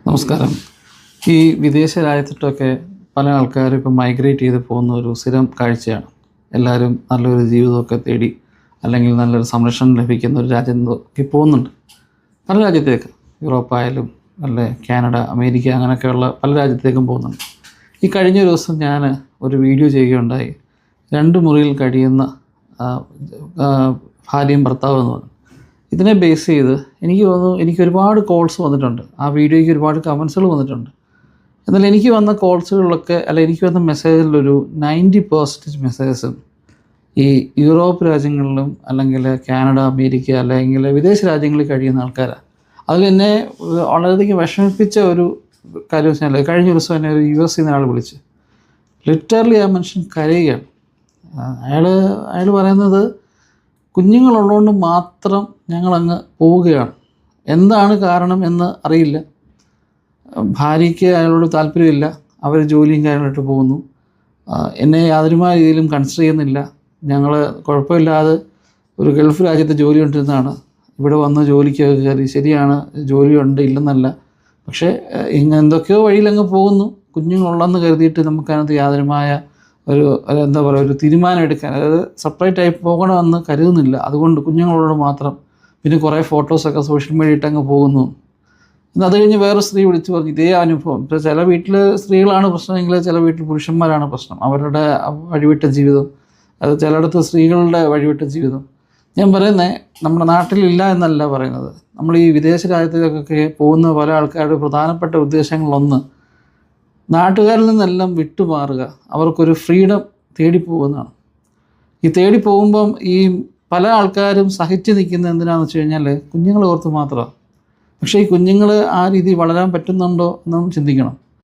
നമസ്കാരം. ഈ വിദേശ രാജ്യത്തോട്ടൊക്കെ പല ആൾക്കാരും ഇപ്പോൾ മൈഗ്രേറ്റ് ചെയ്ത് പോകുന്ന ഒരു സ്ഥിരം കാഴ്ചയാണ്. എല്ലാവരും നല്ലൊരു ജീവിതമൊക്കെ തേടി അല്ലെങ്കിൽ നല്ലൊരു സംരക്ഷണം ലഭിക്കുന്ന ഒരു രാജ്യത്തേക്ക് പോകുന്നുണ്ട്. പല രാജ്യത്തേക്ക്, യൂറോപ്പായാലും അല്ലെ കാനഡ, അമേരിക്ക, അങ്ങനെയൊക്കെയുള്ള പല രാജ്യത്തേക്കും പോകുന്നുണ്ട്. ഈ കഴിഞ്ഞ ദിവസം ഞാൻ ഒരു വീഡിയോ ചെയ്യുകയുണ്ടായി. 2 മുറിയിൽ കഴിയുന്ന ഭാര്യയും ഭർത്താവും എന്ന് പറഞ്ഞു. ഇതിനെ ബേസ് ചെയ്ത് എനിക്ക് തോന്നുന്നു, എനിക്ക് ഒരുപാട് കോൾസ് വന്നിട്ടുണ്ട്. ആ വീഡിയോയ്ക്ക് ഒരുപാട് കമൻസുകൾ വന്നിട്ടുണ്ട്. എന്നാൽ എനിക്ക് വന്ന കോൾസുകളിലൊക്കെ എനിക്ക് വന്ന മെസ്സേജിലൊരു 90% മെസ്സേജസും ഈ യൂറോപ്പ് രാജ്യങ്ങളിലും അല്ലെങ്കിൽ കാനഡ, അമേരിക്ക അല്ലെങ്കിൽ വിദേശ രാജ്യങ്ങളിൽ കഴിയുന്ന ആൾക്കാരാണ്. അതിൽ എന്നെ വളരെയധികം വിഷമിപ്പിച്ച ഒരു കാര്യം വെച്ചാൽ, കഴിഞ്ഞ ദിവസം എന്നെ ഒരു US നിന്ന് ആൾ വിളിച്ച് ലിറ്ററലി ആ മനുഷ്യൻ കരയുകയാണ്. അയാൾ പറയുന്നത്, കുഞ്ഞുങ്ങളുള്ളതുകൊണ്ട് മാത്രം ഞങ്ങളങ്ങ് പോവുകയാണ്. എന്താണ് കാരണം എന്ന് അറിയില്ല. ഭാര്യയ്ക്ക് അയാളോട് താല്പര്യമില്ല. അവർ ജോലിയും കാര്യങ്ങളായിട്ട് പോകുന്നു. എന്നെ യാതൊരുമായ രീതിയിലും കൺസിഡർ ചെയ്യുന്നില്ല. ഞങ്ങൾ കുഴപ്പമില്ലാതെ ഒരു ഗൾഫ് രാജ്യത്ത് ജോലി കൊണ്ടിരുന്നതാണ്. ഇവിടെ വന്ന് ജോലിക്ക് കയറി. ശരിയാണ്, ജോലിയുണ്ട്, ഇല്ലെന്നല്ല. പക്ഷേ എന്തൊക്കെയോ വഴിയിലങ്ങ് പോകുന്നു. കുഞ്ഞുങ്ങളുള്ളെന്ന് കരുതിയിട്ട് നമുക്കതിനകത്ത് യാതൊരുമായ ഒരു തീരുമാനം എടുക്കാൻ, അതായത് സെപ്പറേറ്റായി പോകണമെന്ന് കരുതുന്നില്ല. അതുകൊണ്ട് കുഞ്ഞുങ്ങളോട് മാത്രം. പിന്നെ കുറേ ഫോട്ടോസൊക്കെ സോഷ്യൽ മീഡിയ ഇട്ടങ്ങ് പോകുന്നു. എന്നാൽ അത് കഴിഞ്ഞ് വേറെ സ്ത്രീ വിളിച്ച് പറഞ്ഞു ഇതേ അനുഭവം. ഇപ്പോൾ ചില വീട്ടിൽ സ്ത്രീകളാണ് പ്രശ്നമെങ്കിൽ ചില വീട്ടിൽ പുരുഷന്മാരാണ് പ്രശ്നം. അവരുടെ വഴിവിട്ട ജീവിതം, അത് ചിലയിടത്ത് സ്ത്രീകളുടെ വഴിവിട്ട ജീവിതം. ഞാൻ പറയുന്നത് നമ്മുടെ നാട്ടിലില്ല എന്നല്ല പറയുന്നത്. നമ്മൾ ഈ വിദേശ രാജ്യത്തേക്കൊക്കെ പോകുന്ന പല ആൾക്കാരുടെ പ്രധാനപ്പെട്ട ഉദ്ദേശങ്ങളിലൊന്ന് നാട്ടുകാരിൽ നിന്നെല്ലാം വിട്ടുമാറുക, അവർക്കൊരു ഫ്രീഡം തേടിപ്പോകുന്നതാണ്. ഈ തേടി പോകുമ്പം ഈ പല ആൾക്കാരും സഹിച്ച് നിൽക്കുന്നത് എന്തിനാണെന്ന് വെച്ച് കഴിഞ്ഞാൽ കുഞ്ഞുങ്ങൾ ഓർത്ത് മാത്രമാണ്. പക്ഷേ ഈ കുഞ്ഞുങ്ങൾ ആ രീതിയിൽ വളരാൻ പറ്റുന്നുണ്ടോ എന്നും ചിന്തിക്കണം.